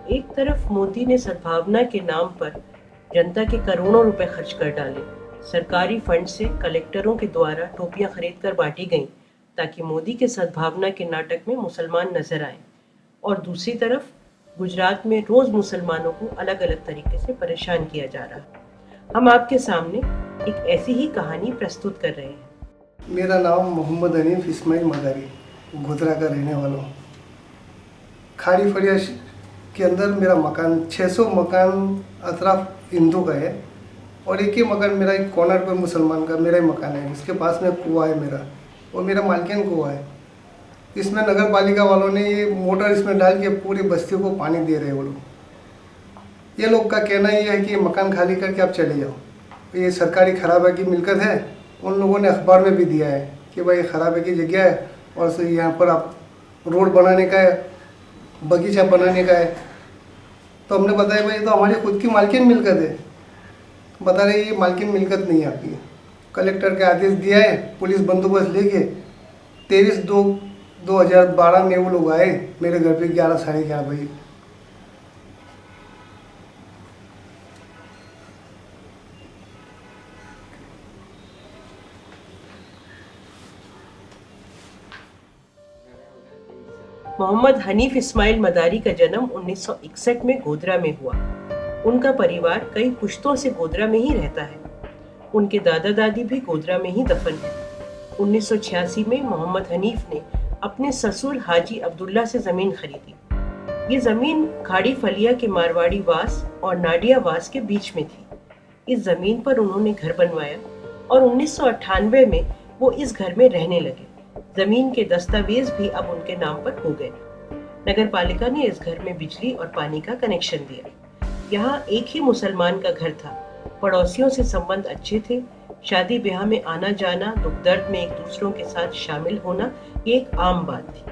एक तरफ मोदी ने सद्भावना के नाम पर जनता के करोड़ों रुपए खर्च कर डाले। सरकारी फंड से कलेक्टरों के द्वारा टोपियां खरीद कर बांटी गईं ताकि मोदी के सद्भावना के नाटक में मुसलमान नजर आए। और दूसरी तरफ गुजरात में रोज मुसलमानों को अलग अलग तरीके से परेशान किया जा रहा है। हम आपके सामने एक ऐसी ही कहानी प्रस्तुत कर रहे हैं। मेरा नाम मोहम्मद हनीफ इस्माइल मदारी, गोधरा का रहने वाला हूँ। खाड़ी फड़िया के अंदर मेरा मकान 600 मकान अतराफ हिंदू का है और एक ही मकान मेरा, एक कॉर्नर पर मुसलमान का मेरा ही मकान है। इसके पास में कुआं है मेरा, और मेरा मालकिन कुआं है। इसमें नगर पालिका वालों ने ये मोटर इसमें डाल के पूरी बस्ती को पानी दे रहे हैं वो लोग। ये लोग का कहना ये है कि मकान खाली करके आप चले जाओ, ये सरकारी खराबा की मिलकत है। उन लोगों ने अखबार में भी दिया है कि भाई खराबे की जगह है और यहाँ पर आप रोड बनाने का है, बगीचा बनाने का है। तो हमने बताया भाई तो हमारी खुद की मालकिन मिलकत है। बता रहे ये मालकिन मिलकत नहीं है आपकी। कलेक्टर के आदेश दिया है, पुलिस बंदोबस्त लेके 23/2/2012 में वो लोग आए मेरे घर पे 11 साढ़े 11 बजे। मोहम्मद हनीफ इस्माइल मदारी का जन्म 1961 में गोधरा में हुआ। उनका परिवार कई पुश्तों से गोधरा में ही रहता है। उनके दादा दादी भी गोधरा में ही दफन है। 1986 में मोहम्मद हनीफ ने अपने ससुर हाजी अब्दुल्ला से जमीन खरीदी। ये जमीन खाड़ी फलिया के मारवाड़ी वास और नाडिया वास के बीच में थी। इस जमीन पर उन्होंने घर बनवाया और 1998 में वो इस घर में रहने लगे। जमीन के दस्तावेज भी अब उनके नाम पर हो गए। नगर पालिका ने इस घर में बिजली और पानी का कनेक्शन दिया। यहाँ एक ही मुसलमान का घर था। पड़ोसियों से संबंध अच्छे थे। शादी ब्याह में आना जाना, दुख दर्द में एक दूसरों के साथ शामिल होना, ये एक आम बात थी।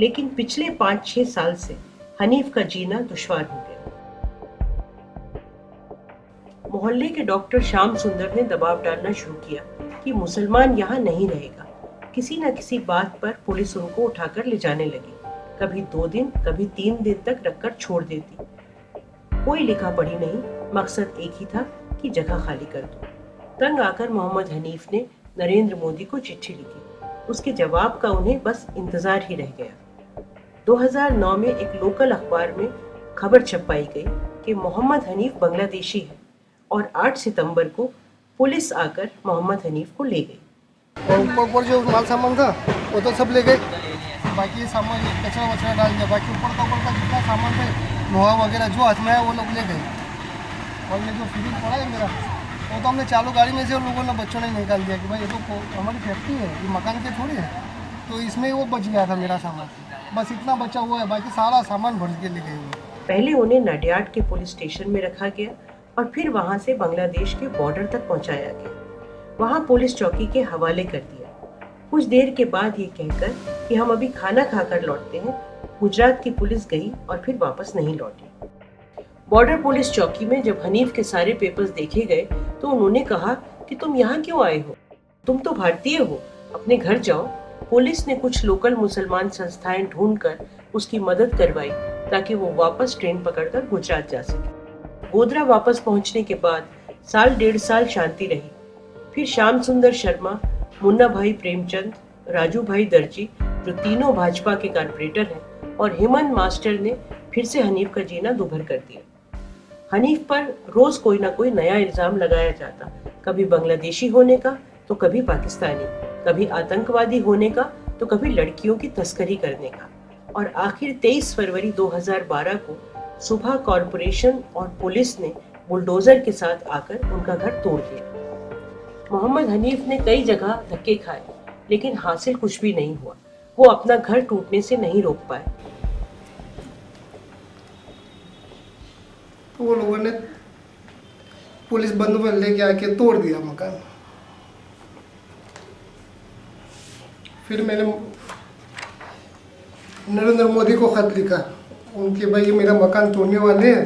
लेकिन पिछले 5-6 साल से हनीफ का जीना दुश्वार हो गया। मोहल्ले के डॉक्टर श्याम सुंदर ने दबाव डालना शुरू किया कि मुसलमान यहाँ नहीं रहेगा। किसी न किसी बात पर पुलिस उनको उठाकर ले जाने लगी। कभी 2 दिन, कभी 3 दिन तक रखकर छोड़ देती। कोई लिखा पढ़ी नहीं, मकसद एक ही था कि जगह खाली कर दो। तंग आकर मोहम्मद हनीफ ने नरेंद्र मोदी को चिट्ठी लिखी। उसके जवाब का उन्हें बस इंतजार ही रह गया। 2009 में एक लोकल अखबार में खबर छपाई गई कि मोहम्मद हनीफ बांग्लादेशी है और 8 सितंबर को पुलिस आकर मोहम्मद हनीफ को ले गई। और ऊपर जो माल सामान था वो तो सब ले गए। बाकी सामान कचरा वचरा डाल दिया। बाकी ऊपर का जितना सामान था, लोहा वगैरह जो हाथ में है वो लोग ले गए। और ये जो फ्रिज पड़ा है मेरा, वो तो हमने चालू गाड़ी में से उन लोगों ने, बच्चों ने निकाल दिया कि भाई ये तो हमारी फैक्ट्री है, ये मकान के थोड़ी है। तो इसमें वो बच गया था मेरा सामान, बस इतना बचा हुआ है। बाकी सारा सामान भर के ले गए हुए। पहले उन्हें नडियाड के पुलिस स्टेशन में रखा गया और फिर वहां से बांग्लादेश के बॉर्डर तक पहुंचाया गया। वहां पुलिस चौकी के हवाले कर दिया। कुछ देर के बाद ये कहकर कि हम अभी खाना खाकर लौटते हैं, गुजरात की पुलिस गई और फिर वापस नहीं लौटी। बॉर्डर पुलिस चौकी में जब हनीफ के सारे पेपर्स देखे गए तो उन्होंने कहा कि तुम यहाँ क्यों आए हो? तुम तो भारतीय हो, अपने घर जाओ। पुलिस ने कुछ लोकल मुसलमान संस्थाएं ढूंढकर उसकी मदद करवाई ताकि वो वापस ट्रेन पकड़कर गुजरात जा सके। गोधरा वापस पहुंचने के बाद 1.5 साल शांति रही। फिर श्याम सुंदर शर्मा, मुन्ना भाई प्रेमचंद, राजू भाई दर्जी, जो तीनों भाजपा के कारपोरेटर हैं, और हेमंत मास्टर ने फिर से हनीफ का जीना दुभर कर दिया। हनीफ पर रोज कोई ना कोई नया इल्जाम लगाया जाता, कभी बांग्लादेशी होने का तो कभी पाकिस्तानी, कभी आतंकवादी होने का तो कभी लड़कियों की तस्करी करने का। और आखिर 23 फरवरी 2012 को सुबह कॉरपोरेशन और पुलिस ने बुलडोजर के साथ आकर उनका घर तोड़ दिया। मोहम्मद हनीफ ने कई जगह धक्के खाए, लेकिन हासिल कुछ भी नहीं हुआ। वो अपना घर टूटने से नहीं रोक पाए। तो वो लोगों ने पुलिस बंदोबस्त लेके आके तोड़ दिया मकान। फिर मैंने नरेंद्र मोदी को खत लिखा उनके, भाई ये मेरा मकान तोड़ने वाले हैं।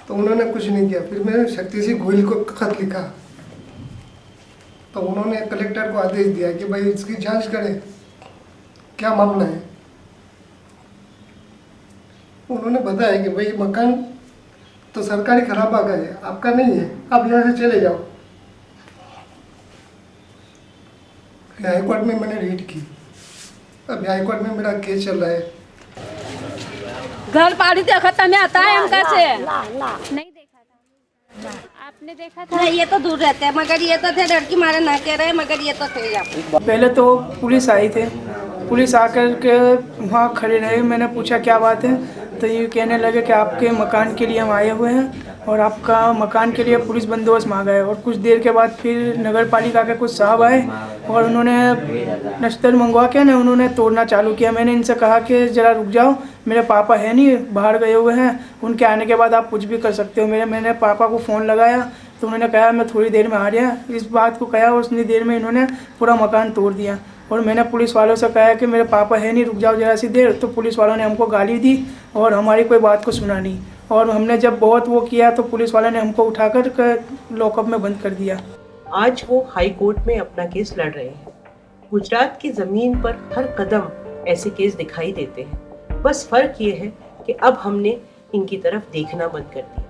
तो उन्होंने कुछ नहीं किया। फिर मैंने शक्ति सिंह गोयल को खत लिखा, तो उन्होंने कलेक्टर को आदेश दिया कि भाई इसकी जांच करें, क्या मामला है। उन्होंने बताया कि भाई मकान तो सरकारी खराबा का है, आपका नहीं है, आप यहाँ से चले जाओ। हाई कोर्ट में मैंने रीट की, अभी हाई कोर्ट में मेरा केस चल रहा है। घर पाड़ी देखा था, मैं आता है उनका से नहीं देखा था। आपने देखा था? ये तो दूर रहते हैं, मगर ये तो थे डर की मारे ना कह रहे, मगर ये तो थे यहाँ। पहले तो पुलिस आई थे, पुलिस आकर के वहाँ खड़े रहे। मैंने पूछा क्या बात है, तो ये कहने लगे कि आपके मकान के लिए हम आए हुए हैं और आपका मकान के लिए पुलिस बंदोबस्त मांगा है। और कुछ देर के बाद फिर नगर पालिका के कुछ साहब आए और उन्होंने नश्तर मंगवा के ना उन्होंने तोड़ना चालू किया। मैंने इनसे कहा कि ज़रा रुक जाओ, मेरे पापा है नहीं, बाहर गए हुए हैं, उनके आने के बाद आप कुछ भी कर सकते हो। मैंने पापा को फ़ोन लगाया तो उन्होंने कहा मैं थोड़ी देर में आ रहा। इस बात को कहा, उतनी देर में इन्होंने पूरा मकान तोड़ दिया। और मैंने पुलिस वालों से कहा कि मेरे पापा है नहीं, रुक जाओ ज़रा सी देर। तो पुलिस वालों ने हमको गाली दी और हमारी कोई बात को सुना नहीं। और हमने जब बहुत वो किया तो पुलिस वालों ने हमको उठाकर लॉकअप में बंद कर दिया। आज वो हाई कोर्ट में अपना केस लड़ रहे हैं। गुजरात की ज़मीन पर हर कदम ऐसे केस दिखाई देते हैं। बस फर्क ये है कि अब हमने इनकी तरफ देखना बंद कर दिया।